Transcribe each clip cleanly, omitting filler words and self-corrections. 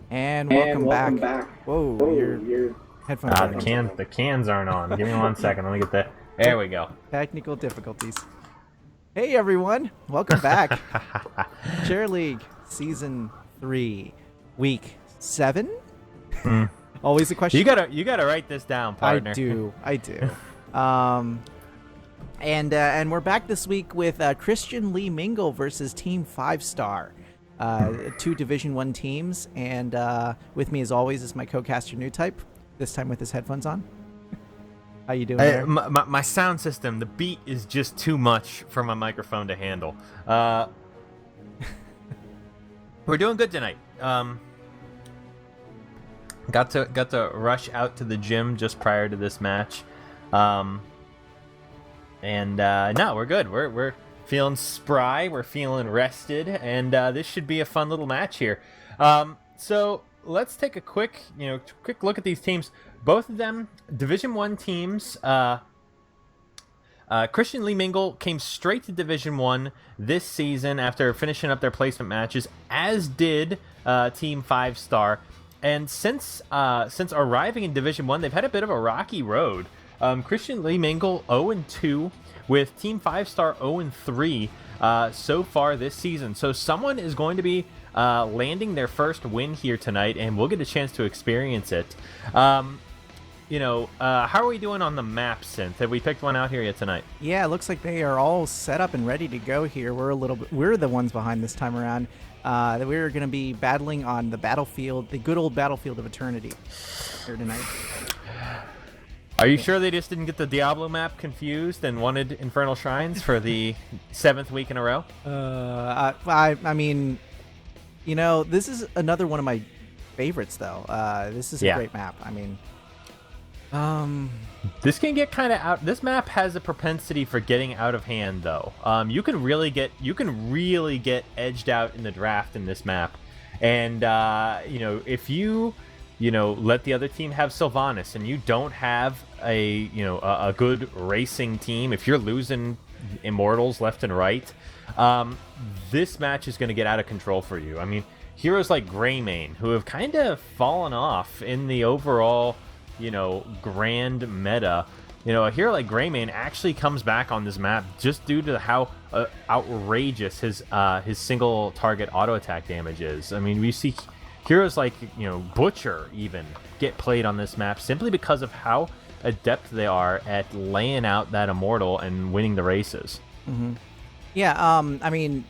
And welcome back. Whoa, your headphones Ah, aren't on. the cans aren't on. Give me 1 second. Let me get that. There we go. Technical difficulties. Hey everyone, welcome back. Chair League Season 3, Week 7? Always a question. You gotta write this down, partner. I do. And we're back this week with Christian Lee Mingle versus Team 5 Star. Two Division 1 teams, and with me as always is my co-caster New Type, this time with his headphones on. How you doing there? My sound system, the beat is just too much for my microphone to handle. We're doing good tonight. Got to rush out to the gym just prior to this match. No, we're good. We're feeling spry, we're feeling rested, and this should be a fun little match here. So let's take a quick look at these teams. Both of them Division 1 teams. Christian Lee Mingle came straight to Division 1 this season after finishing up their placement matches, as did Team 5 Star. And since arriving in Division 1, they've had a bit of a rocky road. Christian Lee Mingle 0-2, with Team 5 Star 0-3 so far this season. So someone is going to be landing their first win here tonight, and we'll get a chance to experience it. How are we doing on the map, Synth? Have we picked one out here yet tonight? Yeah, it looks like they are all set up and ready to go here. We're the ones behind this time around. We're going to be battling on the battlefield, the good old battlefield of eternity here tonight. Are you sure they just didn't get the Diablo map confused and wanted Infernal Shrines for the 7th week in a row? I mean, this is another one of my favorites, though. This is a great map. I mean, this can get kind of out. This map has a propensity for getting out of hand, though. You can really get edged out in the draft in this map, and if you let the other team have Sylvanas and you don't have a good racing team, if you're losing Immortals left and right, this match is going to get out of control for you. I mean, heroes like Greymane, who have kind of fallen off in the overall, grand meta. A hero like Greymane actually comes back on this map just due to how outrageous his single target auto attack damage is. I mean, we see heroes like, Butcher even get played on this map simply because of how adept they are at laying out that Immortal and winning the races. Mm-hmm. Yeah, I mean,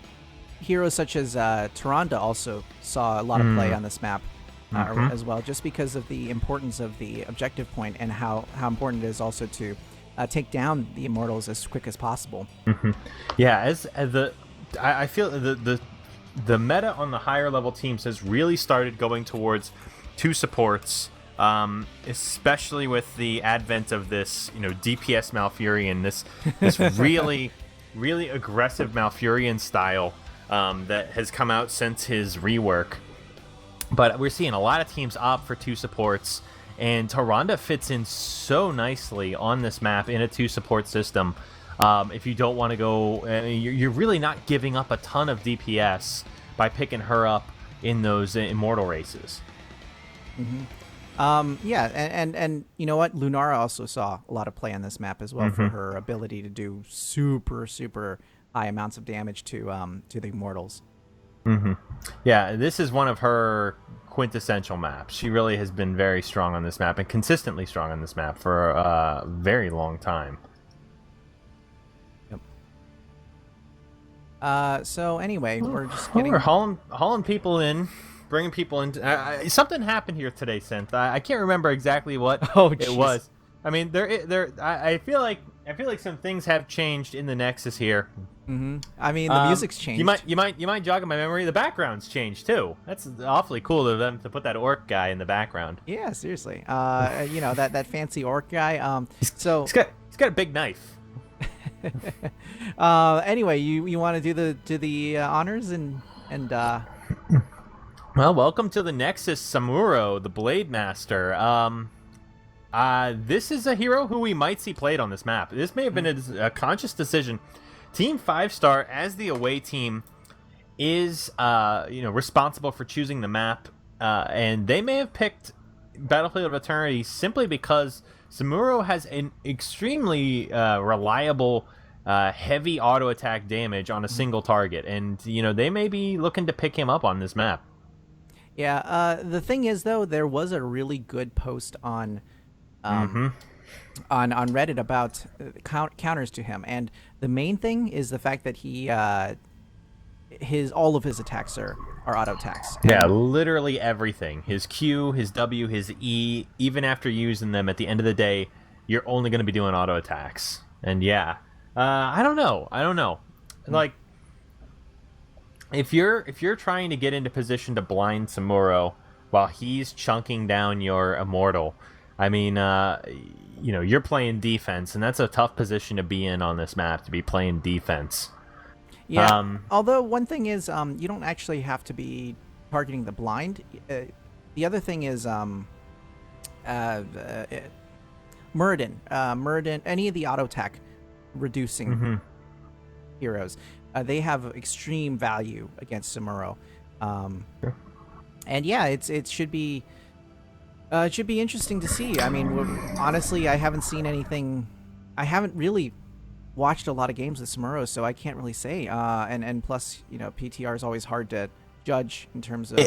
heroes such as Tyrande also saw a lot of play on this map as well, just because of the importance of the objective point and how important it is also to take down the Immortals as quick as possible. Mm-hmm. Yeah, I feel the meta on the higher level teams has really started going towards two supports, especially with the advent of this, DPS Malfurion, this really, really aggressive Malfurion style that has come out since his rework. But we're seeing a lot of teams opt for two supports, and Tyrande fits in so nicely on this map in a two support system. If you don't want to go, you're really not giving up a ton of DPS by picking her up in those Immortal races. Mm-hmm. Yeah, and you know what? Lunara also saw a lot of play on this map as well for her ability to do super, super high amounts of damage to the Immortals. Mm-hmm. Yeah, this is one of her quintessential maps. She really has been very strong on this map and consistently strong on this map for a very long time. So anyway, we're just we're hauling people in, bringing people in. Something happened here today, Synth. I can't remember exactly what it was. I mean, I feel like some things have changed in the Nexus here. Mm-hmm. I mean, the music's changed. You might jog in my memory. The background's changed too. That's awfully cool of them to put that orc guy in the background. Yeah, seriously. That fancy orc guy. He's got a big knife. Anyway, you want to do the honors and Well, welcome to the Nexus, Samuro, the Blade Master. This is a hero who we might see played on this map. This may have been a conscious decision. Team 5 Star, as the away team, is responsible for choosing the map and they may have picked Battlefield of Eternity simply because Samuro has an extremely reliable heavy auto attack damage on a single target, and they may be looking to pick him up on this map. Yeah, the thing is though, there was a really good post on on Reddit about counters to him, and the main thing is the fact that he all of his attacks are auto attacks. Yeah, literally everything. His Q, his W, his E, even after using them, at the end of the day, you're only going to be doing auto attacks. And yeah, I don't know. Like, if you're trying to get into position to blind Samuro while he's chunking down your Immortal, I mean, you're playing defense, and that's a tough position to be in on this map, to be playing defense. Yeah. Although one thing is, you don't actually have to be targeting the blind. The other thing is, Muradin, any of the auto attack reducing heroes, they have extreme value against Samuro. Sure. And yeah, it should be interesting to see. I mean, honestly, I haven't seen anything. I haven't really watched a lot of games with Samuro, so I can't really say. And plus, PTR is always hard to judge in terms of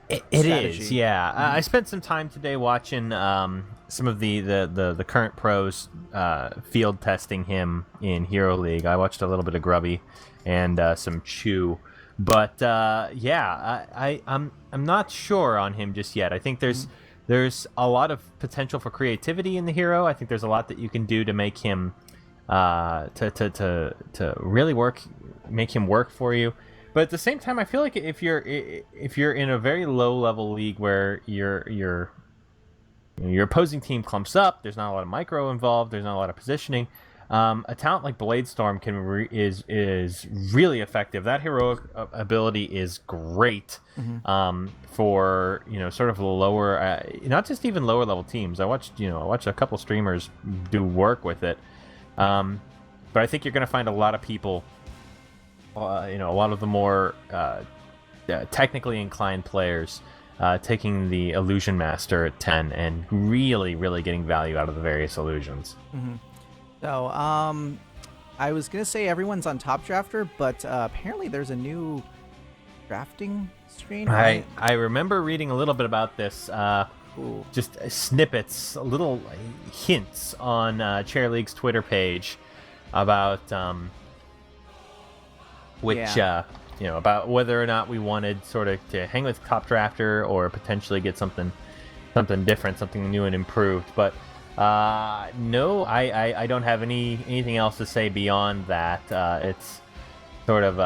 it is, yeah. I spent some time today watching some of the current pros field testing him in Hero League. I watched a little bit of Grubby and some Chew, but I'm not sure on him just yet. I think there's a lot of potential for creativity in the hero. I think there's a lot that you can do to make him to really make him work for you. But at the same time, I feel like if you're in a very low level league where your opposing team clumps up, there's not a lot of micro involved, there's not a lot of positioning. A talent like Bladestorm is really effective. That heroic ability is great for sort of lower, not just even lower level teams. I watched a couple streamers do work with it. But I think you're going to find a lot of people, a lot of the more technically inclined players taking the Illusion Master at 10 and really, really getting value out of the various illusions. So, I was going to say everyone's on Top Drafter, but apparently there's a new drafting screen. I remember reading a little bit about this. Just snippets, little hints on Chair League's Twitter page about about whether or not we wanted sort of to hang with Top Drafter or potentially get something different, something new and improved. But no, I don't have anything else to say beyond that. It's sort of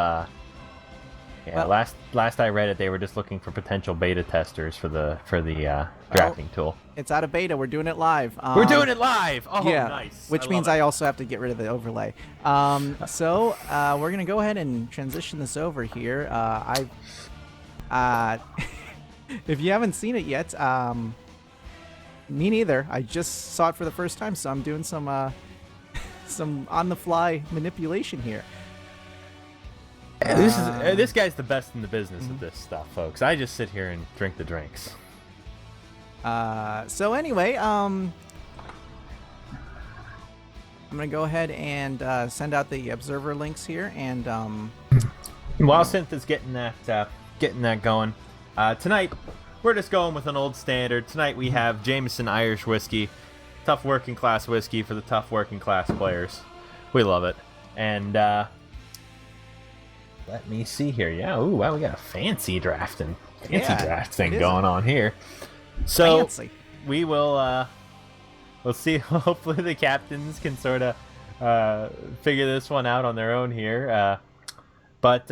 last I read it, they were just looking for potential beta testers for the drafting tool. It's out of beta. We're doing it live. We're doing it live. Oh, yeah, nice. Which means I also have to get rid of the overlay. So we're gonna go ahead and transition this over here. If you haven't seen it yet, me neither. I just saw it for the first time, so I'm doing some on the fly manipulation here. This guy's the best in the business of this stuff, folks. I just sit here and drink the drinks. So anyway, I'm gonna go ahead and send out the observer links here, and while Synth is getting that going, tonight we're just going with an old standard. Tonight we have Jameson Irish whiskey, tough working class whiskey for the tough working class players. We love it, and let me see here. Yeah, ooh, wow, we got a fancy draft thing going on here. So fancy. We will we'll see. Hopefully the captains can sort of figure this one out on their own here. But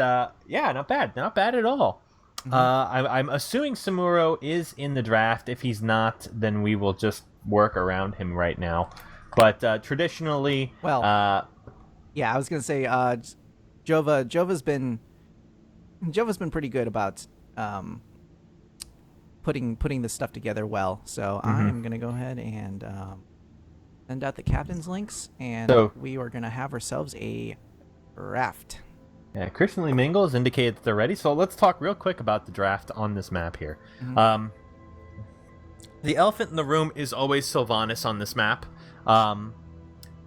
yeah, not bad at all. I'm assuming Samuro is in the draft. If he's not, then we will just work around him right now. But traditionally, yeah, I was gonna say Jova's been pretty good about putting this stuff together well. So I'm gonna go ahead and send out the captain's links, and we are gonna have ourselves a draft. Yeah, Christian Lee Mingle has indicated that they're ready. So let's talk real quick about the draft on this map here. Mm-hmm. The elephant in the room is always Sylvanas on this map.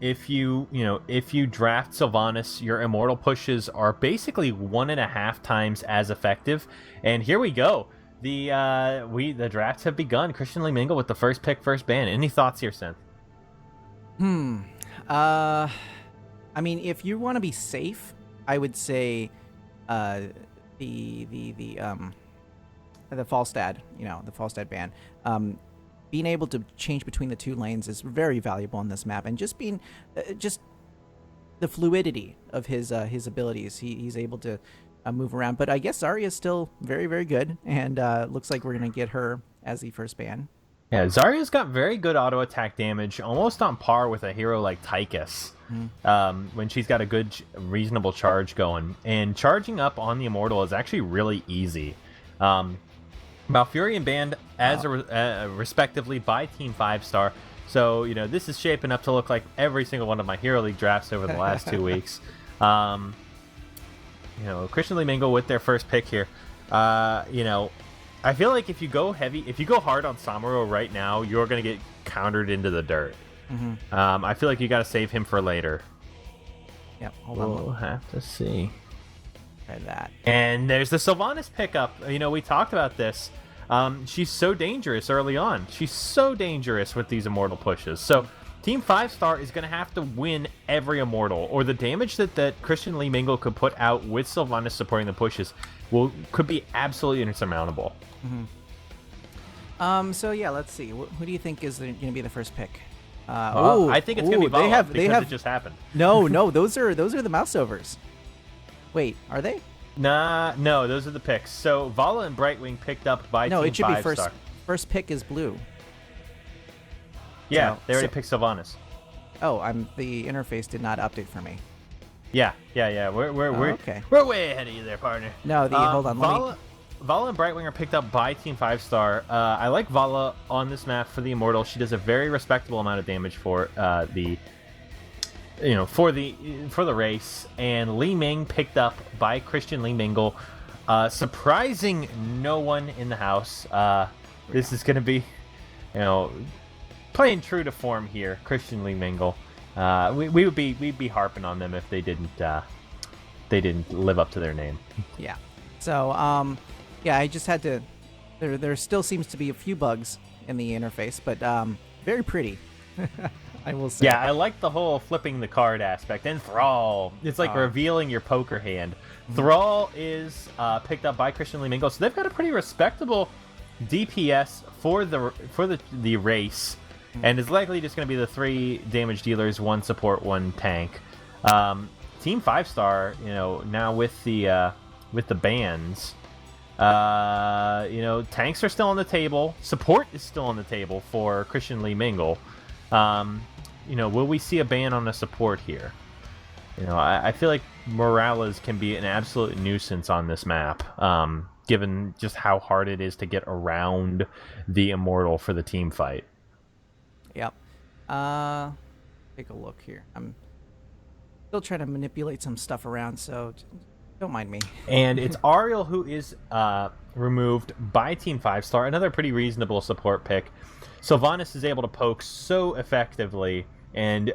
If you draft Sylvanas, your immortal pushes are basically 1.5 times as effective. And here we go. The drafts have begun. Christian Lee Mingle with the first pick, first ban. Any thoughts here, Seth? I mean, if you want to be safe, I would say the Falstad, the Falstad ban. Being able to change between the 2 lanes is very valuable on this map, and just being just the fluidity of his abilities. He's able to move around. But I guess Zarya is still very, very good, and looks like we're gonna get her as the first ban. Yeah, Zarya's got very good auto attack damage, almost on par with a hero like Tychus. When she's got a good, reasonable charge going. And charging up on the Immortal is actually really easy. Malfurion banned as respectively by Team 5-star. So, this is shaping up to look like every single one of my Hero League drafts over the last 2 weeks. Christian Lee Mingle with their first pick here. I feel like if you go hard on Samuro right now, you're going to get countered into the dirt. I feel like you got to save him for later. Yep, hold on. We'll have to see. Try that. And there's the Sylvanas pickup. We talked about this. She's so dangerous early on. She's so dangerous with these immortal pushes. So Team 5-star is going to have to win every immortal, or the damage that Christian Lee Mingle could put out with Sylvanas supporting the pushes could be absolutely insurmountable. So yeah, let's see. Who do you think is going to be the first pick? I think it's going to be Vala because it just happened. No, those are the mouse overs. Wait, are they? No, those are the picks. So Vala and Brightwing picked up by Team 5-star. No, it should be first. First pick is blue. Yeah, they already picked Sylvanas. Oh, the interface did not update for me. Yeah. We're okay. We're way ahead of you there, partner. No, hold on. Vala and Brightwing are picked up by Team 5-star. I like Vala on this map for the Immortal. She does a very respectable amount of damage for the race. And Li Ming picked up by Christian Lee Mingle. Surprising no one in the house. This is going to be, playing true to form here. Christian Lee Mingle. We'd be harping on them if they didn't live up to their name. Yeah. So I just had to. There still seems to be a few bugs in the interface, but very pretty. I will say. Yeah, I like the whole flipping the card aspect. And Thrall, it's like revealing your poker hand. Thrall is picked up by Christian Lee Mingle, so they've got a pretty respectable DPS for the race, and is likely just going to be the 3 damage dealers, 1 support, 1 tank. Team 5-star, now with the bans, tanks are still on the table. Support is still on the table for Christian Lee Mingle. Will we see a ban on a support here? I feel like Morales can be an absolute nuisance on this map, given just how hard it is to get around the Immortal for the team fight. Yep. Take a look here. I'm still trying to manipulate some stuff around, so don't mind me. And it's Ariel who is removed by Team 5-star, another pretty reasonable support pick. Sylvanas is able to poke so effectively and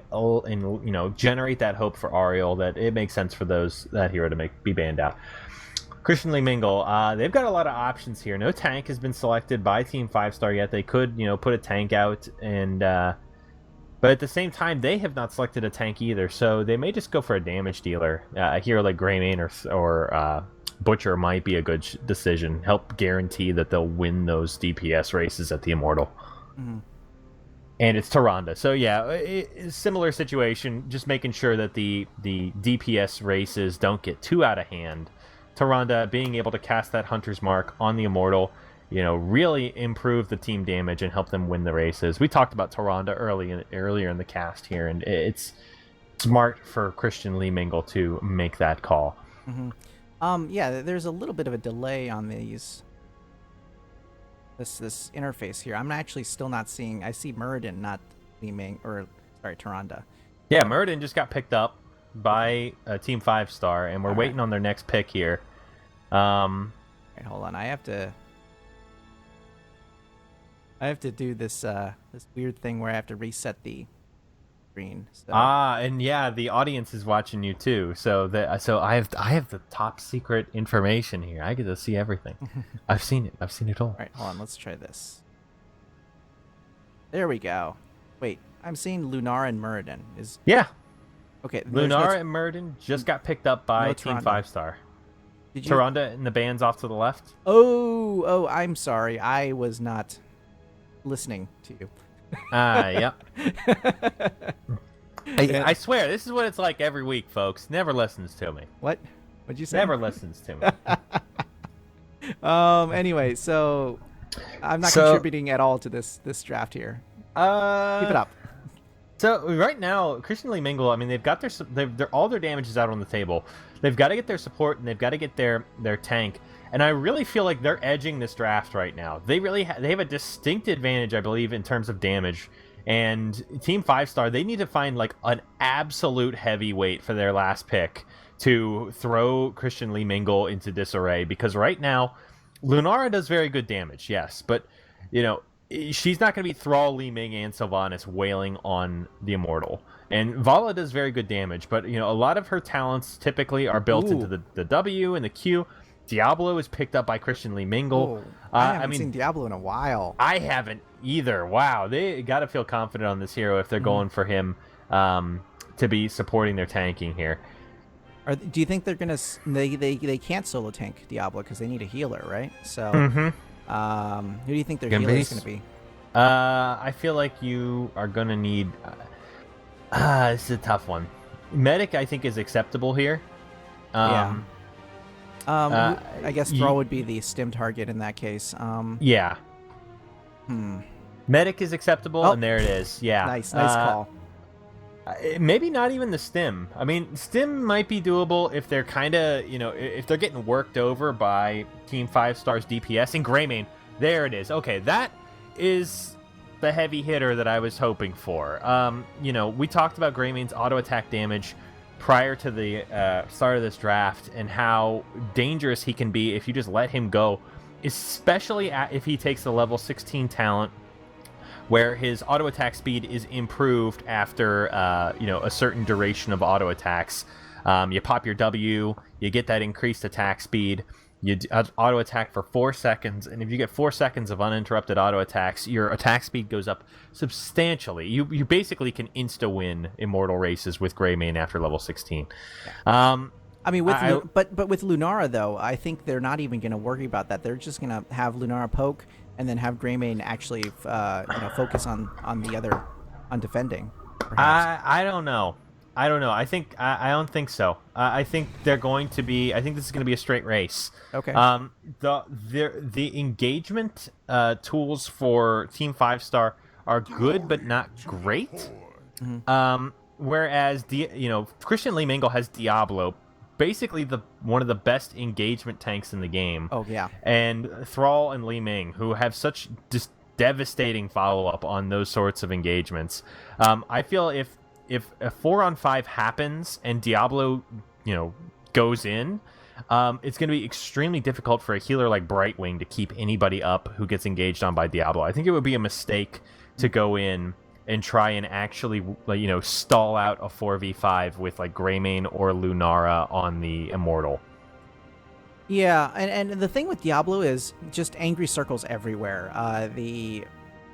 generate that hope for Ariel that it makes sense for that hero to be banned out. Christian Lee Mingle, they've got a lot of options here. No tank has been selected by Team 5-star yet. They could, put a tank out, but at the same time, they have not selected a tank either, so they may just go for a damage dealer. A hero like Greymane or Butcher might be a good decision. Help guarantee that they'll win those DPS races at the Immortal. Mm-hmm. And it's Tyrande. So yeah, similar situation, just making sure that the DPS races don't get too out of hand. Tyrande being able to cast that Hunter's Mark on the Immortal, really improve the team damage and help them win the races. We talked about Tyrande earlier in the cast here, and it's smart for Christian Lee Mingle to make that call. Mm-hmm. Yeah, there's a little bit of a delay on this interface here. I'm actually still not seeing. I see Muradin, not Lee Ming, Tyrande. Yeah, Muradin just got picked up. by Team 5-Star, and we're waiting on their next pick here. Right, hold on. I have to do this this weird thing where I have to reset the screen. So. And yeah, the audience is watching you too. So I have the top secret information here. I get to see everything. I've seen it all. All right, hold on. Let's try this. There we go. Wait, I'm seeing Lunara and Muradin. Yeah. Okay. Lunara and Muradin just got picked up by Team 5-Star. Tyrande and the band's off to the left. Oh, I'm sorry. I was not listening to you. Yep. I swear, this is what it's like every week, folks. Never listens to me. What'd you say? Never listens to me. Anyway, so I'm not contributing at all to this draft here. Keep it up. So right now, Christian Lee Mingle, I mean, they've got all their damage is out on the table. They've got to get their support and they've got to get their tank. And I really feel like they're edging this draft right now. They really they have a distinct advantage, I believe, in terms of damage. And Team 5-Star, they need to find like an absolute heavyweight for their last pick to throw Christian Lee Mingle into disarray. Because right now, Lunara does very good damage, yes, but you know, she's not going to beat Thrall, Li Ming, and Sylvanas wailing on the Immortal. And Vala does very good damage, but you know, a lot of her talents typically are built into the W and the Q. Diablo is picked up by Christian Lee Mingle. I haven't seen Diablo in a while. I haven't either. Wow, they got to feel confident on this hero if they're going for him to be supporting their tanking here. Do you think they're gonna? They can't solo tank Diablo because they need a healer, right? So, who do you think their healer is gonna be? I feel like you are gonna need. This is a tough one. Medic, I think, is acceptable here. Yeah. I guess Thrall would be the stim target in that case. Yeah. Medic is acceptable, and there it is. Yeah. Nice call. Maybe not even the stim. I mean, stim might be doable if they're kind of, you know, if they're getting worked over by Team 5-Star's DPS. And Greymane, there it is. Okay, that is the heavy hitter that I was hoping for. You know, we talked about Greymane's auto attack damage prior to the start of this draft and how dangerous he can be if you just let him go, especially if he takes the level 16 talent where his auto attack speed is improved after you know, a certain duration of auto attacks. You pop your W, you get that increased attack speed, you auto attack for 4 seconds, and if you get 4 seconds of uninterrupted auto attacks, your attack speed goes up substantially. You basically can insta-win Immortal races with Greymane after level 16. I mean, but with Lunara though, I think they're not even going to worry about that. They're just going to have Lunara poke and then have Greymane actually you know, focus on the other, on defending. I don't know. I don't think so. I think they're going to be. I think this is going to be a straight race. Okay. The engagement tools for Team 5-Star are good, but not great. Whereas Christian Lee Mingle has Diablo, basically one of the best engagement tanks in the game. Oh yeah. And Thrall and Li Ming, who have such just devastating follow-up on those sorts of engagements. I feel if a 4-on-5 happens and Diablo, you know, goes in, it's going to be extremely difficult for a healer like Brightwing to keep anybody up who gets engaged on by Diablo. I think it would be a mistake to go in and try and actually, you know, stall out a 4v5 with like Greymane or Lunara on the Immortal. Yeah, and the thing with Diablo is just angry circles everywhere.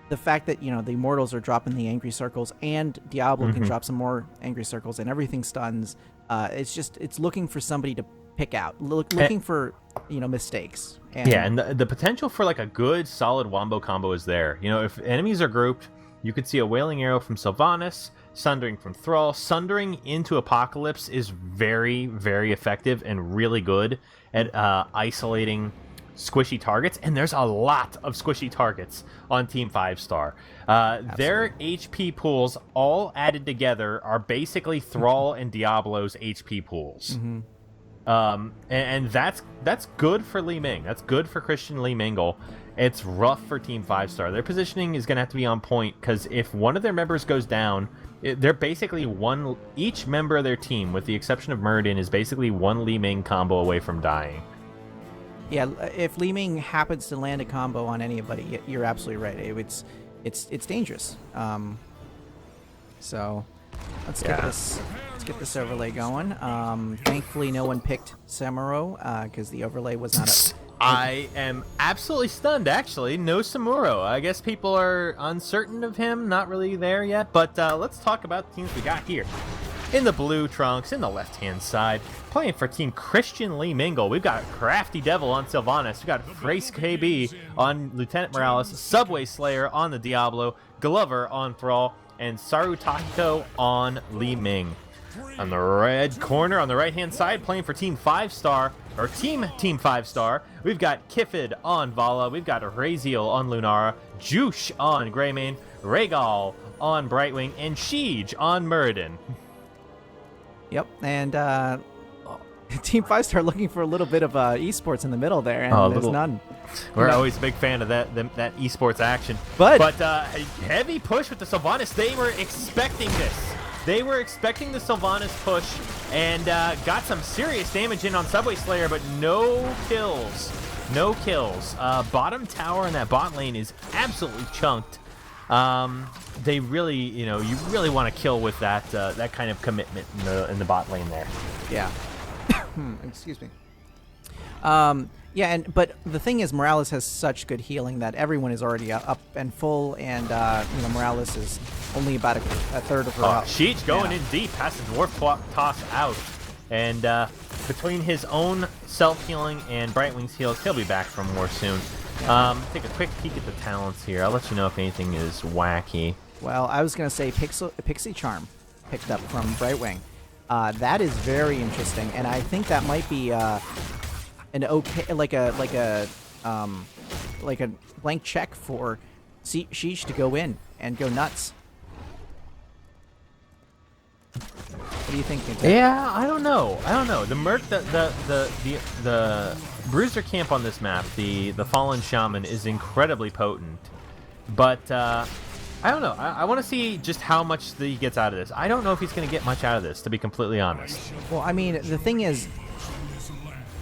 The fact that, you know, the Immortals are dropping the angry circles and Diablo can drop some more angry circles and everything stuns. It's looking for somebody to pick out, looking for, you know, mistakes. And the potential for like a good solid wombo combo is there. You know, if enemies are grouped, you could see a Wailing Arrow from Sylvanas, Sundering from Thrall. Sundering into Apocalypse is very, very effective and really good at isolating squishy targets, and there's a lot of squishy targets on Team 5-Star. Their HP pools all added together are basically Thrall and Diablo's HP pools. And that's good for Li Ming. That's good for Christian Lee Mingle. It's rough for Team 5-Star. Their positioning is going to have to be on point, because if one of their members goes down, they're basically one. Each member of their team, with the exception of Muradin, is basically one Li Ming combo away from dying. Yeah, if Li Ming happens to land a combo on anybody, you're absolutely right. It's dangerous. So let's get this overlay going. Thankfully, no one picked Samuro because the overlay was not. I am absolutely stunned, actually. No Samuro. I guess people are uncertain of him. Not really there yet. But let's talk about the teams we got here. In the blue trunks, in the left-hand side, playing for Team Christian Lee Mingle, we've got Crafty Devil on Sylvanas, we've got Frace KB on Lieutenant Morales, Subway Slayer on the Diablo, Glover on Thrall, and Saru Takito on Li Ming. On the red corner, on the right-hand side, playing for Team 5-Star, or Team 5-Star, we've got Kifid on Vala, we've got Raziel on Lunara, Jush on Greymane, Rhaegal on Brightwing, and Sheej on Muradin. Yep, and Team 5-Star looking for a little bit of esports in the middle there, and there's none. We're always a big fan of that esports action. But a heavy push with the Sylvanas. They were expecting this. They were expecting the Sylvanas push and got some serious damage in on Subway Slayer, but no kills. No kills. Bottom tower in that bot lane is absolutely chunked. They really, you really want to kill with that kind of commitment in the bot lane there. Yeah. Excuse me. Yeah, but the thing is, Morales has such good healing that everyone is already up and full, and Morales is only about a third of her up. Sheej going in deep, has the dwarf toss out, and between his own self-healing and Brightwing's heals, he'll be back for more soon. Take a quick peek at the talents here. I'll let you know if anything is wacky. Well, I was going to say Pixie Charm picked up from Brightwing. That is very interesting, and I think that might be an okay, like a blank check for Sheesh to go in and go nuts. What do you think? Yeah, I don't know. The Merc, the Bruiser camp on this map, the Fallen Shaman, is incredibly potent, but I don't know. I want to see just how much he gets out of this. I don't know if he's going to get much out of this, to be completely honest. Well, I mean, the thing is,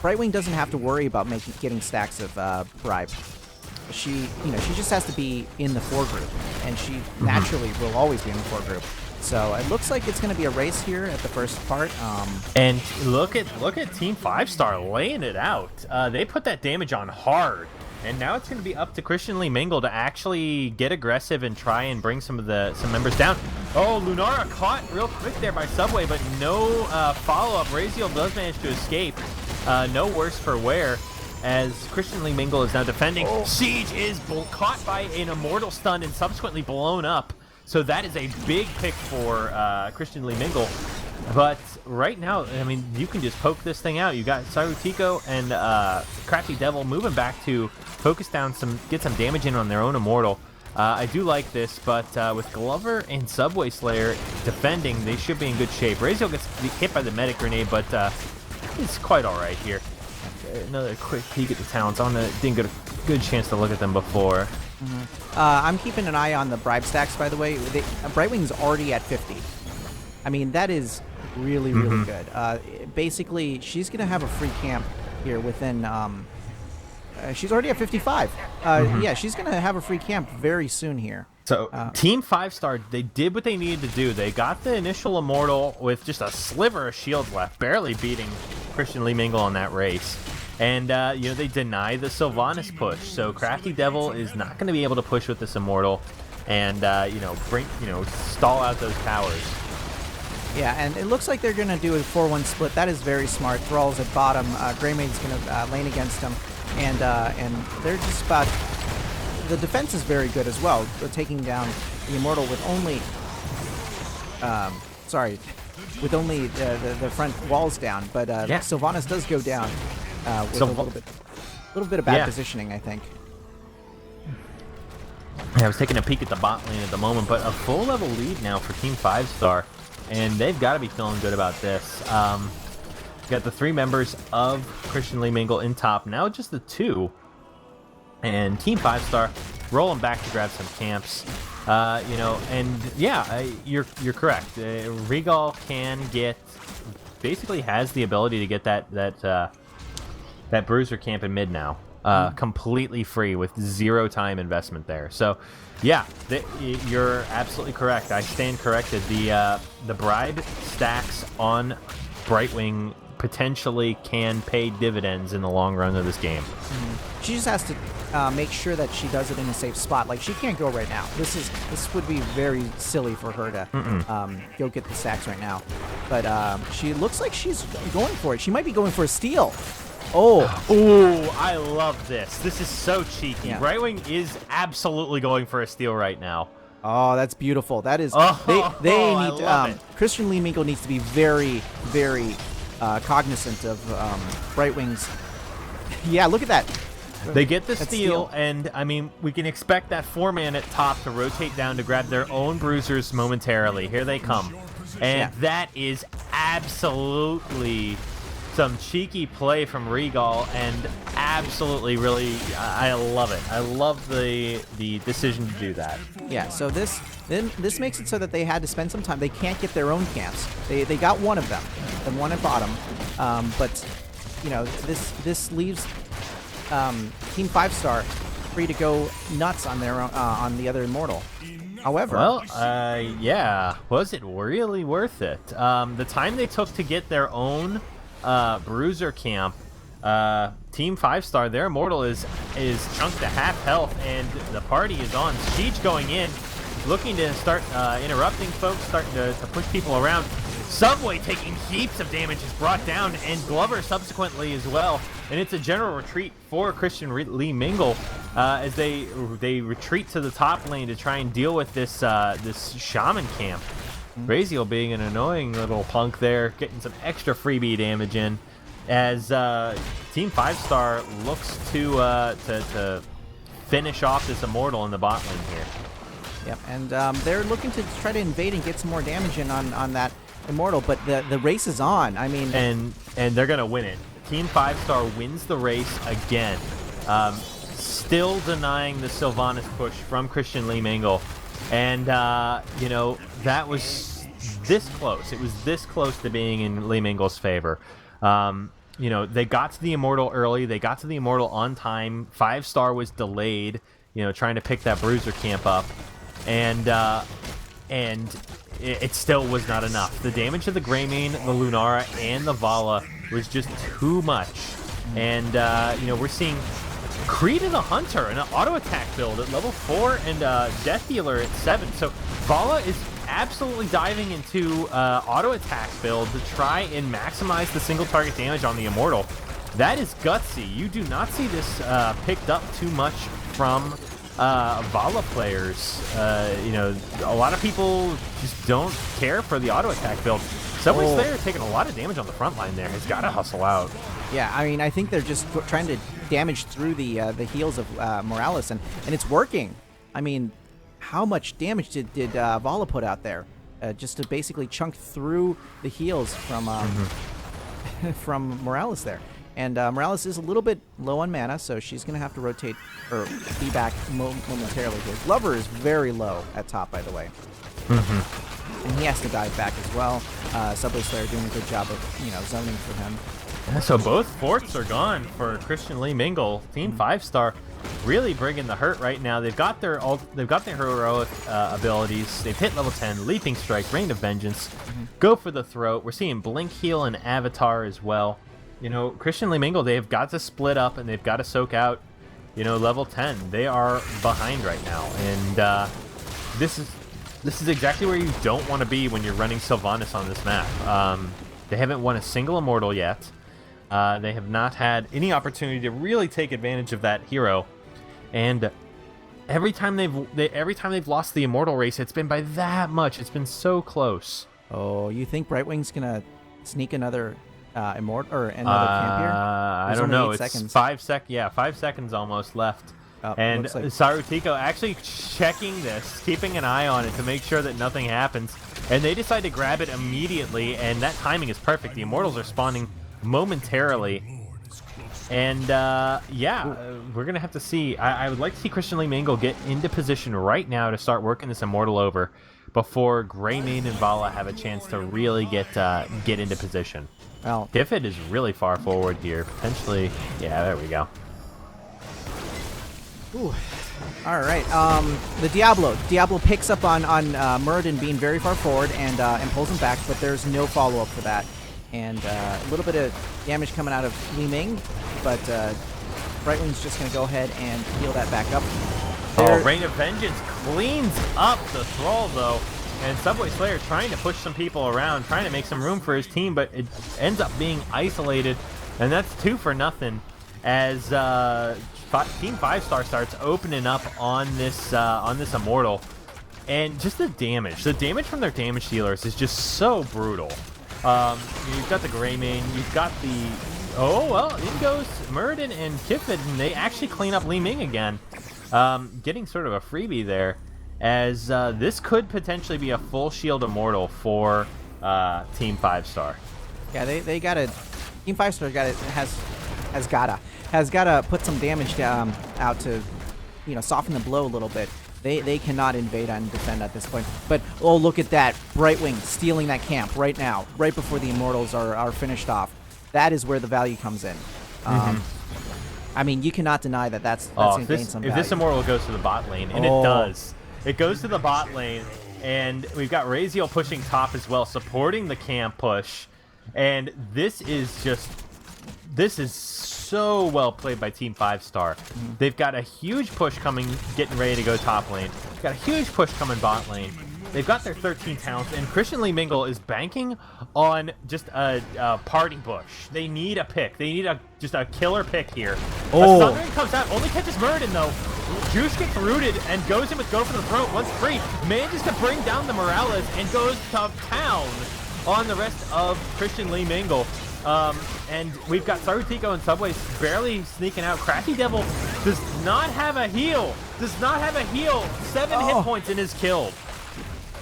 Brightwing doesn't have to worry about getting stacks of bribe. She just has to be in the foregroup, and she naturally will always be in the foregroup. So it looks like it's going to be a race here at the first part. And look at Team 5-Star laying it out. They put that damage on hard. And now it's going to be up to Christian Lee Mingle to actually get aggressive and try and bring some members down. Oh, Lunara caught real quick there by Subway, but no follow-up. Raziel does manage to escape. No worse for wear, as Christian Lee Mingle is now defending. Siege is caught by an immortal stun and subsequently blown up. So that is a big pick for Christian Lee Mingle. But right now, I mean, you can just poke this thing out. You got Sarutiko and Crafty Devil moving back to focus down get some damage in on their own immortal. I do like this, but with Glover and Subway Slayer defending, they should be in good shape. Raziel gets hit by the medic grenade, but it's quite all right here. Another quick peek at the talents. Didn't get a good chance to look at them before. I'm keeping an eye on the bribe stacks, by the way. Brightwing's already at 50. I mean, that is really, really good. Basically, she's going to have a free camp here within... she's already at 55. Yeah, she's going to have a free camp very soon here. So, Team 5-Star, they did what they needed to do. They got the initial immortal with just a sliver of shields left, barely beating Christian Lee Mingle on that race. And, they deny the Sylvanas push. So, Crafty Devil is not going to be able to push with this immortal and, stall out those towers. Yeah, and it looks like they're going to do a 4-1 split. That is very smart. Thrall's at bottom. Greymane's going to lane against them. And they're just about... The defense is very good as well. They're taking down the Immortal with only... with only the front walls down. But Sylvanas does go down with a little bit of bad positioning, I think. Yeah, I was taking a peek at the bot lane at the moment, but a full level lead now for Team 5-Star. And they've got to be feeling good about this. Got the 3 members of Christian Lee Mingle in top. Now just the 2. And Team 5-Star rolling back to grab some camps. You know, and yeah, you're correct. Regal can get, basically has the ability to get that bruiser camp in mid now, completely free with 0 time investment there. So, yeah, you're absolutely correct. I stand corrected. The bribe stacks on Brightwing potentially can pay dividends in the long run of this game. She just has to make sure that she does it in a safe spot. Like, she can't go right now. This would be very silly for her to go get the stacks right now. But she looks like she's going for it. She might be going for a steal. Oh, I love this. This is so cheeky. Yeah. Brightwing is absolutely going for a steal right now. Oh, that's beautiful. That is. They need to. Christian Lee Mingle needs to be very, very cognizant of Brightwing's. Yeah, look at that. They get the steal, and I mean, we can expect that 4-man at top to rotate down to grab their own bruisers momentarily. Here they come, and that is absolutely some cheeky play from Regal, and absolutely, really, I love it. I love the decision to do that. Yeah. So this makes it so that they had to spend some time. They can't get their own camps. They got one of them, the one at bottom, but you know, this leaves Team 5-Star free to go nuts on their on the other Immortal. However, well, yeah, was it really worth it? The time they took to get their own bruiser camp, Team 5-Star, their Immortal is chunked to half health, and the party is on siege going in, looking to start interrupting folks, starting to push people around. Subway taking heaps of damage is brought down, and Glover subsequently as well. And it's a general retreat for Christian Lee Mingle as they retreat to the top lane to try and deal with this shaman camp. Raziel being an annoying little punk there, getting some extra freebie damage in, as Team 5-Star looks to finish off this Immortal in the bot lane here. Yep, and they're looking to try to invade and get some more damage in on that Immortal, but the race is on. I mean, and they're gonna win it. Team 5-Star wins the race again, still denying the Sylvanas push from Christian Lee Mingle, and you know, that was this close. It was this close to being in Lee Mingle's favor. You know, they got to the Immortal early. They got to the Immortal on time. 5-Star was delayed, you know, trying to pick that bruiser camp up, and it still was not enough. The damage to the Greymane, the Lunara, and the Vala was just too much. And, you know, we're seeing Creed and the Hunter in an auto attack build at level 4 and Death Dealer at 7. So Vala is absolutely diving into auto attack build to try and maximize the single target damage on the Immortal. That is gutsy. You do not see this picked up too much from Vala players. You know, a lot of people just don't care for the auto attack build. Subway's there taking a lot of damage on the front line there. He's got to hustle out. Yeah, I mean, I think they're just trying to damage through the heals of Morales, and it's working. I mean, how much damage did Vala put out there? Just to basically chunk through the heals from from Morales there. And Morales is a little bit low on mana, so she's going to have to rotate or be back momentarily here. Glover is very low at top, by the way. And he has to dive back as well. Subway Slayer doing a good job of, you know, zoning for him. Yeah, so both forts are gone for Christian Lee Mingle. Team 5-Star really bringing the hurt right now. They've got their heroic abilities. They've hit level 10, Leaping Strike, Rain of Vengeance, go for the throat. We're seeing Blink Heal and Avatar as well. You know, Christian Lee Mingle, they've got to split up and they've got to soak out, you know, level 10. They are behind right now, and this is exactly where you don't want to be when you're running Sylvanas on this map. They haven't won a single Immortal yet. They have not had any opportunity to really take advantage of that hero, and every time they've lost the Immortal race, it's been by that much. It's been so close. Oh, you think Brightwing's gonna sneak another Immortal or another camp here? I don't know. It's seconds. 5 seconds almost left. And like Sarutico actually checking this, keeping an eye on it to make sure that nothing happens. And they decide to grab it immediately, and that timing is perfect. The Immortals are spawning momentarily. And we're gonna have to see. I would like to see Christian Lee Mingle get into position right now to start working this Immortal over before Greymane and Vala have a chance to really get into position. Well, Tiffet is really far forward here. Potentially, yeah, there we go. Ooh. All right. The Diablo picks up on Muradin being very far forward and pulls him back, but there's no follow-up for that. And a little bit of damage coming out of Li Ming, but Brightwing's just going to go ahead and heal that back up. Rain of Vengeance cleans up the Thrall, though. And Subway Slayer trying to push some people around, trying to make some room for his team, but it ends up being isolated. And that's 2 for nothing as Team 5-Star starts opening up on this Immortal. And just the damage from their damage dealers is just so brutal. You've got the Greymane, you've got the... Oh, well, in goes Muradin and Tiffet, and they actually clean up Li Ming again. Getting sort of a freebie there, as this could potentially be a full shield Immortal for Team 5-Star. Yeah, they gotta... Team 5-Star has gotta put some damage out to, soften the blow a little bit. They cannot invade and defend at this point. But, oh, look at that. Brightwing stealing that camp right now, right before the Immortals are finished off. That is where the value comes in. I mean, you cannot deny that's going to gain some value. If this Immortal goes to the bot lane, and it does. It goes to the bot lane, and we've got Raziel pushing top as well, supporting the camp push. And this is so well played by Team 5-Star. They've got a huge push coming, getting ready to go top lane. They've got a huge push coming bot lane. They've got their 13 talents, and Christian Lee Mingle is banking on just a party bush. They need a pick. They need just a killer pick here. Oh. A Sundering comes out, only catches Muradin though. Juice gets rooted and goes in with Go for the Throat. Once free, manages to bring down the Morales and goes to town on the rest of Christian Lee Mingle. And we've got Sarutico and Subway barely sneaking out. Crafty Devil does not have a heal. 7 hit points and is killed.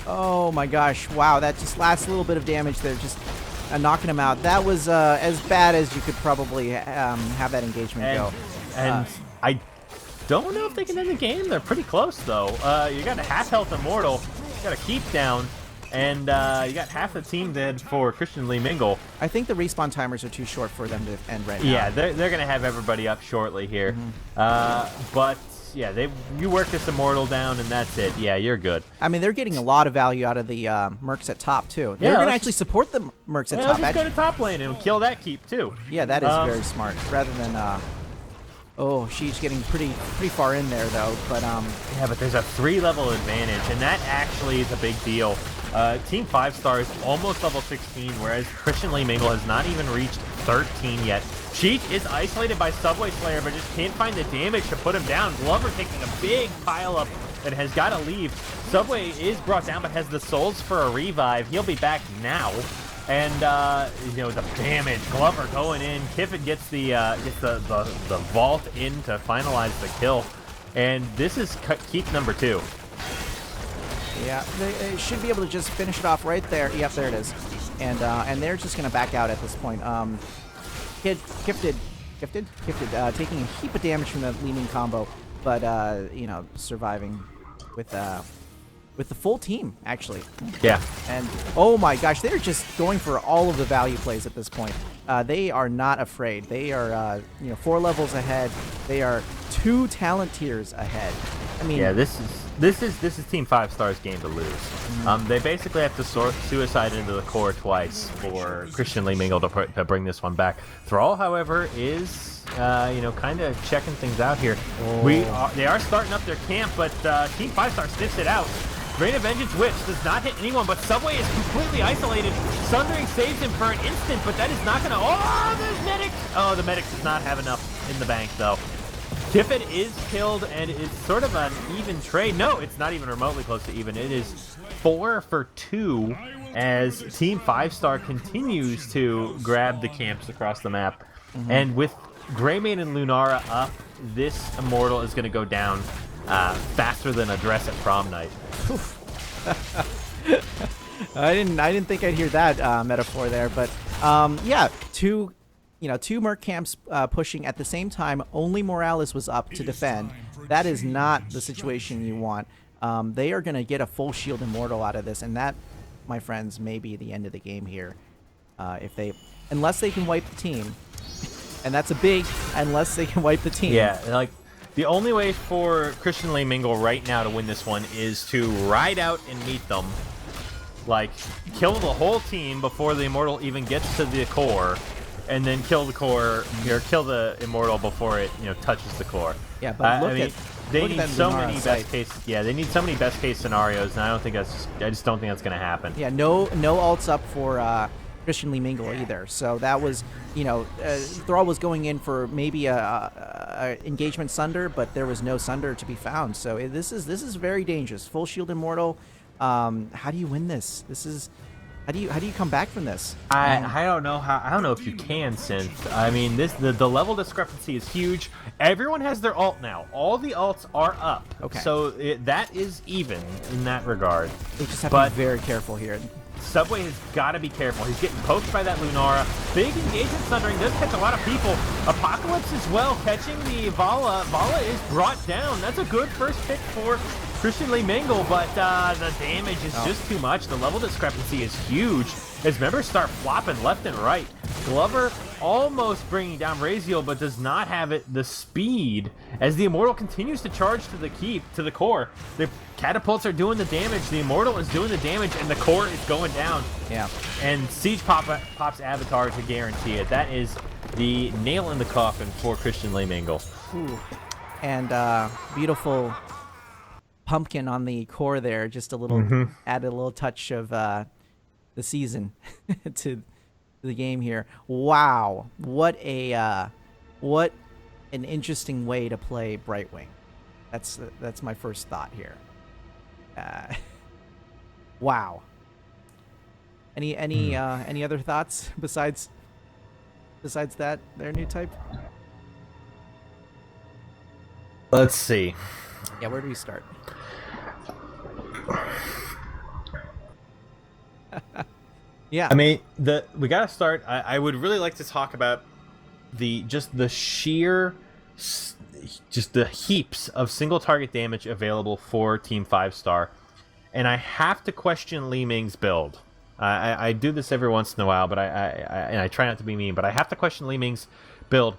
Oh my gosh. Wow, that just last little bit of damage there, just knocking him out. That was as bad as you could probably have that engagement go. And I don't know if they can end the game. They're pretty close, though. You got a half-health Immortal. You got a keep down. And you got half the team dead for Christian Lee Mingle. I think the respawn timers are too short for them to end right now. Yeah, they're going to have everybody up shortly here. But, yeah, you work this Immortal down, and that's it. Yeah, you're good. I mean, they're getting a lot of value out of the Mercs at top, too. They're going to actually support the Mercs at top. Let's go to top lane and kill that keep, too. Yeah, that is very smart. Rather than... Oh, she's getting pretty far in there, though. But yeah, but there's a 3-level advantage, and that actually is a big deal. Team 5-Star is almost level 16, whereas Christian Lee Mingle has not even reached 13 yet. Cheech is isolated by Subway Slayer, but just can't find the damage to put him down. Glover taking a big pile-up and has got to leave. Subway is brought down, but has the souls for a revive. He'll be back now. And, the damage. Glover going in. Kiffin gets the vault in to finalize the kill. And this is keep number 2. Yeah, they should be able to just finish it off right there. Yep, there it is. And they're just going to back out at this point. Gifted, taking a heap of damage from the Li Ming combo, but, surviving with the full team, actually. Yeah. And, oh my gosh, they're just going for all of the value plays at this point. They are not afraid. They are, 4 levels ahead. They are 2 talent tiers ahead. I mean... Yeah, this is Team 5-Star's game to lose. They basically have to suicide into the core twice for Christian Lee Mingle to bring this one back. Thrall, however, is, kind of checking things out here. They are starting up their camp, but Team 5-Star sniffs it out. Rain of Vengeance Witch does not hit anyone, but Subway is completely isolated. Sundering saves him for an instant, but that is not going to... Oh, the medic! Oh, the medic does not have enough in the bank, though. Tiffet is killed, and it's sort of an even trade. No, it's not even remotely close to even. It is 4 for 2 as Team 5-Star continues to grab the camps across the map. And with Greymane and Lunara up, this Immortal is going to go down faster than a dress at prom night. I didn't think I'd hear that metaphor there, but yeah, two two Merc camps pushing at the same time. Only Morales was up to defend. That is not the situation you want. They are going to get a full shield immortal out of this, and that, my friends, may be the end of the game here. Unless they can wipe the team, and that's a big unless they can wipe the team. Yeah, like the only way for Christian Lee Mingle right now to win this one is to ride out and meet them, like kill the whole team before the immortal even gets to the core, and then kill the core or kill the immortal before it touches the core. Yeah, but they need so many best case. Yeah, they need so many best case scenarios, and I just don't think that's gonna happen. Yeah, no ults up for Christian Lee Mingle either. So that was, Thrall was going in for maybe a engagement Sunder, but there was no Sunder to be found. So this is very dangerous. Full shield immortal. How do you win this? How do you come back from this? I don't know how. I don't know if you can, Synth. I mean, the level discrepancy is huge. Everyone has their ult now. All the ults are up. Okay. So that is even in that regard. They just have to be very careful here. Subway has got to be careful. He's getting poked by that Lunara. Big engagement Sundering does catch a lot of people. Apocalypse as well, catching the Vala. Vala is brought down. That's a good first pick for Christian Lee Mingle, but the damage is just too much. The level discrepancy is huge as members start flopping left and right. Glover almost bringing down Raziel, but does not have the speed as the Immortal continues to charge to the core. The catapults are doing the damage, the Immortal is doing the damage, and the core is going down. Yeah. And Siege pops Avatar to guarantee it. That is the nail in the coffin for Christian Lee Mingle. Ooh. And beautiful pumpkin on the core there, just a little added a little touch of the season to the game here. Wow, what an interesting way to play Brightwing. That's my first thought here. Wow. Any other thoughts besides that their new type? Let's see. Yeah, where do we start? Yeah. I mean, we gotta start. I would really like to talk about the sheer, just the heaps of single target damage available for Team 5-Star, and I have to question Li Ming's build. I do this every once in a while, but I try not to be mean, but I have to question Li Ming's build.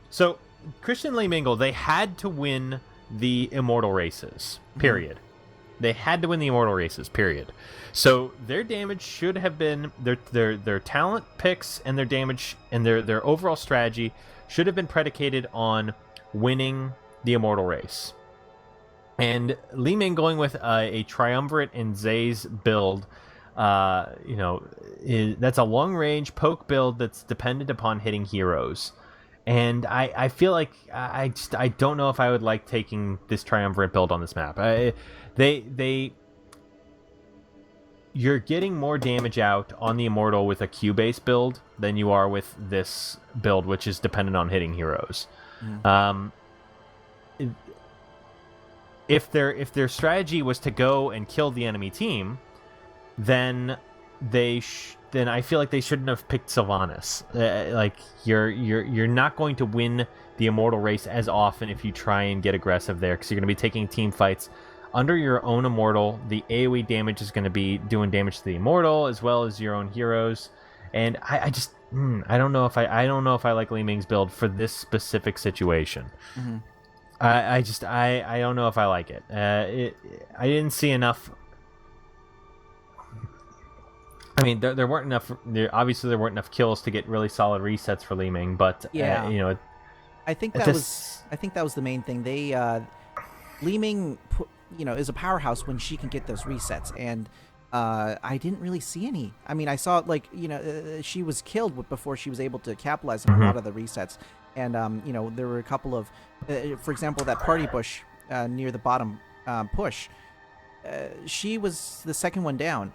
So Christian Lee Mingle, they had to win the Immortal races. Period. They had to win the Immortal races, period. So their damage should have been their talent picks and their damage and their overall strategy should have been predicated on winning the Immortal race. And Li Ming going with a Triumvirate and Zay's build, that's a long range poke build that's dependent upon hitting heroes. And I feel like I don't know if I would like taking this Triumvirate build on this map. You're getting more damage out on the Immortal with a Q-based build than you are with this build, which is dependent on hitting heroes. If their strategy was to go and kill the enemy team, then I feel like they shouldn't have picked Sylvanas. You're not going to win the Immortal race as often if you try and get aggressive there, because you're going to be taking team fights under your own Immortal. The AoE damage is going to be doing damage to the Immortal as well as your own heroes, and I don't know if I like Li Ming's build for this specific situation. I don't know if I like it. I didn't see enough. I mean, there weren't enough. Obviously, there weren't enough kills to get really solid resets for Li Ming, but yeah, I think that was the main thing. Li Ming, is a powerhouse when she can get those resets, and I didn't really see any. I mean, I saw she was killed before she was able to capitalize on a lot of the resets, and there were a couple of, for example, that party bush near the bottom push. She was the second one down.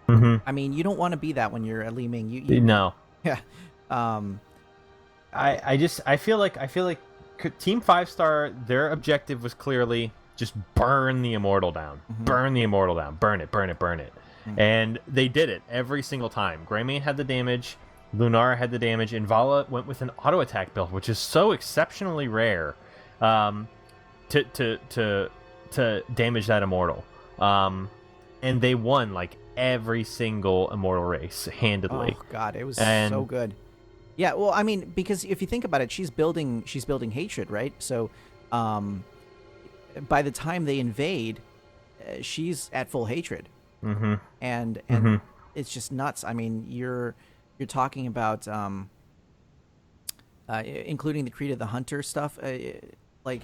I mean, you don't want to be that when you're a Li Ming. No. Yeah. I feel like Team 5-Star, their objective was clearly just burn the Immortal down. Burn the Immortal down. Burn it. And they did it every single time. Greymane had the damage. Lunara had the damage, and Vala went with an auto attack build, which is so exceptionally rare to damage that immortal. And they won like every single immortal race handedly. Oh god, it was so good. Yeah, well, I mean, because if you think about it, she's building hatred, right? So, by the time they invade, she's at full hatred, and it's just nuts. I mean, you're talking about including the Creed of the Hunter stuff, like.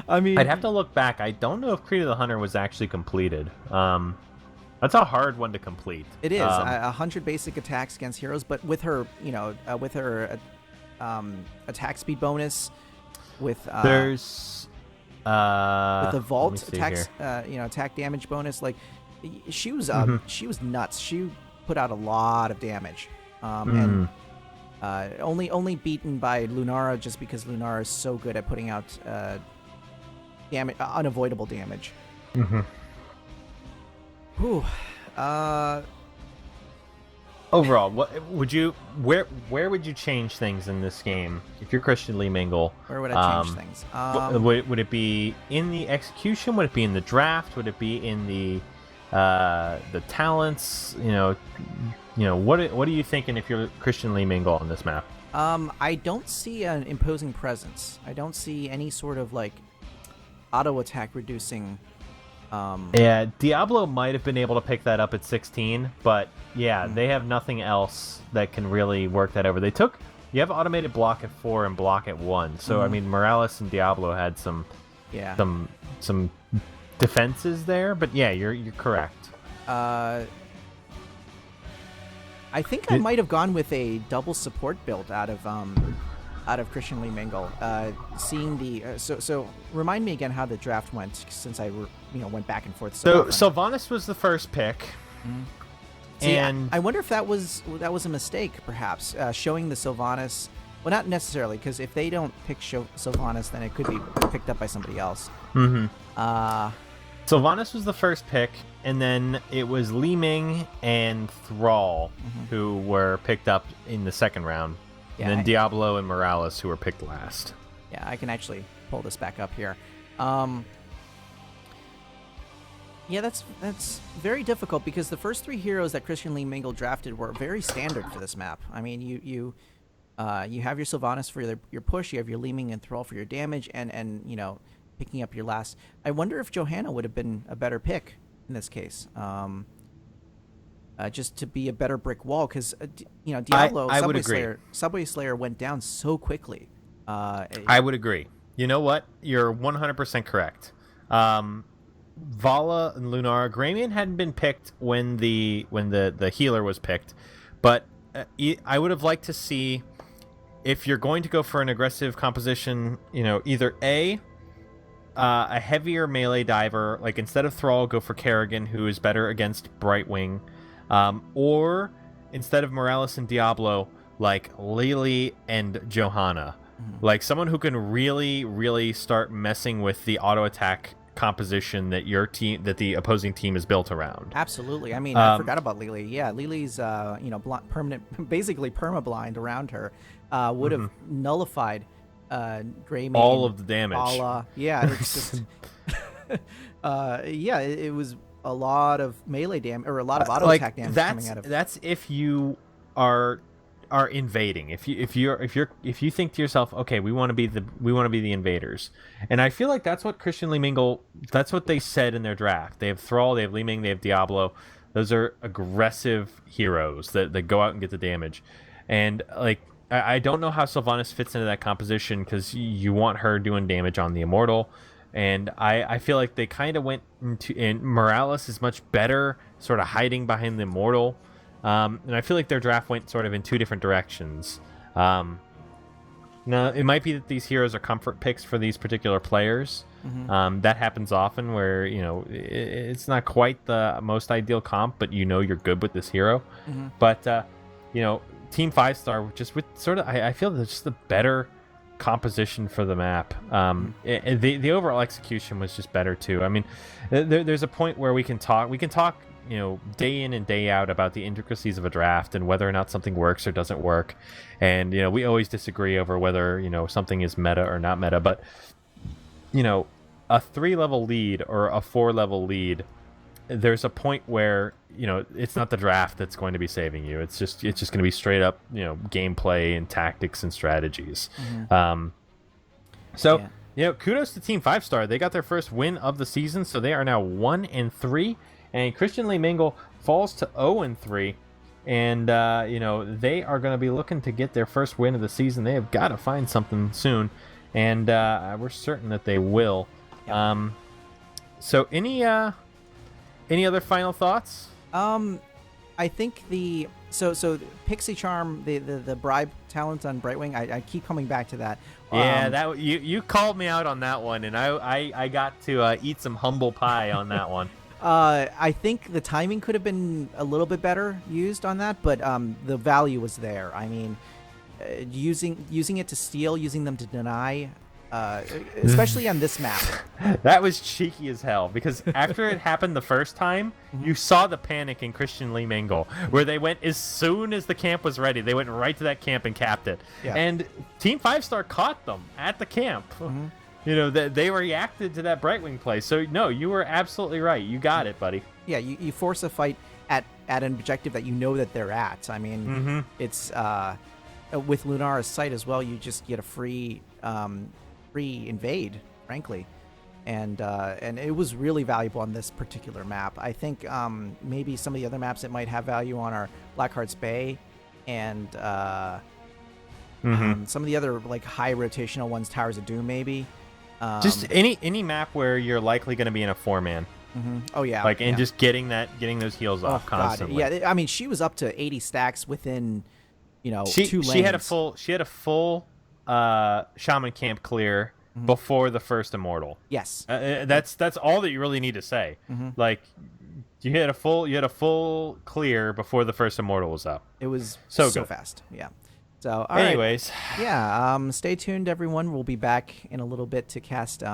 I mean, I'd have to look back. I don't know if Creed of the Hunter was actually completed. That's a hard one to complete. It is 100 basic attacks against heroes, but with her, with her attack speed bonus, with there's with the vault attacks, attack damage bonus. Like she was nuts. She put out a lot of damage, and only beaten by Lunara just because Lunara is so good at putting out damage, unavoidable damage. Whew. Overall, where would you change things in this game if you're Christian Lee Mingle? Where would I change things? Would it be in the execution? Would it be in the draft? Would it be in the talents? What are you thinking if you're Christian Lee Mingle on this map? I don't see an imposing presence. I don't see any sort of like auto attack reducing. Yeah, Diablo might have been able to pick that up at 16, but yeah, they have nothing else that can really work that over. You have automated block at 4 and block at 1, so I mean Morales and Diablo had some defenses there, but yeah, you're correct. I think I might have gone with a double support build out of Christian Lee Mingle. Seeing the so remind me again how the draft went, since I went back and forth. So Sylvanas was the first pick, and I wonder if that was a mistake, perhaps showing the Sylvanas. Well, not necessarily, because if they don't pick Sylvanas, then it could be picked up by somebody else. Sylvanas was the first pick, and then it was Li Ming and Thrall who were picked up in the second round. Yeah, and then Diablo and Morales who were picked last. Yeah, I can actually pull this back up here. Yeah, that's very difficult because the first three heroes that Christian Lee Mingle drafted were very standard for this map. I mean, you have your Sylvanas for your push, you have your Li Ming and Thrall for your damage, and picking up your last. I wonder if Johanna would have been a better pick in this case. Just to be a better brick wall, because Diablo, Subway Slayer went down so quickly. I would agree. You know what? You're 100% correct. Vala and Lunara, Gramian hadn't been picked when the healer was picked, but I would have liked to see, if you're going to go for an aggressive composition, either a heavier melee diver, like instead of Thrall, go for Kerrigan, who is better against Brightwing. Or instead of Morales and Diablo, like Lily and Johanna, like someone who can really, really start messing with the auto attack composition that the opposing team is built around. Absolutely. I mean, I forgot about Lily. Yeah, Lily's basically perma-blind around her would have nullified Greymane, all of the damage. Yeah, it's just it was a lot of melee damage, or a lot of auto attack damage coming out of. That's if you are invading. If you think to yourself, okay, we want to be the invaders, and I feel like that's what Christian Lee Mingle. That's what they said in their draft. They have Thrall, they have Li Ming, they have Diablo. Those are aggressive heroes that go out and get the damage, and like I don't know how Sylvanas fits into that composition, because you want her doing damage on the immortal. And I feel like they kind of went into, and Morales is much better sort of hiding behind the immortal. And I feel like their draft went sort of in two different directions. Now, it might be that these heroes are comfort picks for these particular players. That happens often where, it's not quite the most ideal comp, but you're good with this hero. But, Team 5-star, just with sort of, I feel that's just the better composition for the map. The overall execution was just better too. I mean, there's a point where we can talk day in and day out about the intricacies of a draft and whether or not something works or doesn't work. And, we always disagree over whether, something is meta or not meta. But, a 3-level lead or a 4-level lead, there's a point where, it's not the draft that's going to be saving you. It's just going to be straight up, gameplay and tactics and strategies. Kudos to Team 5-Star. They got their first win of the season, so they are now 1-3. And Christian Lee Mingle falls to 0-3. And, they are going to be looking to get their first win of the season. They have got to find something soon. And we're certain that they will. Yep. So any other final thoughts? I think so Pixie Charm, the bribe talent on Brightwing, I keep coming back to that. Yeah, that you called me out on that one, and I got to eat some humble pie on that one. I think the timing could have been a little bit better used on that, but the value was there. I mean, using it to steal, using them to deny, especially on this map. That was cheeky as hell, because after it happened the first time, you saw the panic in Christian Lee Mingle, where they went, as soon as the camp was ready, they went right to that camp and capped it. Yeah. And Team 5-Star caught them at the camp. They reacted to that Brightwing play. So, no, you were absolutely right. You got it, buddy. Yeah, you force a fight at an objective that you know that they're at. I mean, it's with Lunara's sight as well, you just get a free invade, frankly, and it was really valuable on this particular map. I think maybe some of the other maps that might have value on are Blackheart's Bay and some of the other like high rotational ones, Towers of Doom, maybe. Just any map where you're likely going to be in a 4-man. Oh yeah, just getting those heals off constantly. God. Yeah, I mean, she was up to 80 stacks within 2 lanes. She had a full shaman camp clear before the first immortal. Yes, that's all that you really need to say. Like, you had a full clear before the first immortal was up. It was so fast. Yeah. So, anyways, right. Yeah. Stay tuned, everyone. We'll be back in a little bit to cast. We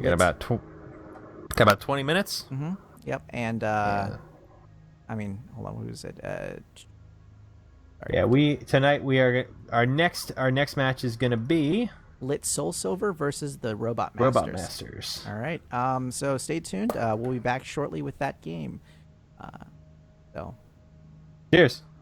got about 20 minutes. Yep. And I mean, hold on. What was it? Yeah, our next match is gonna be Lit Soul Silver versus the Robot Masters. All right. So stay tuned. We'll be back shortly with that game. Cheers.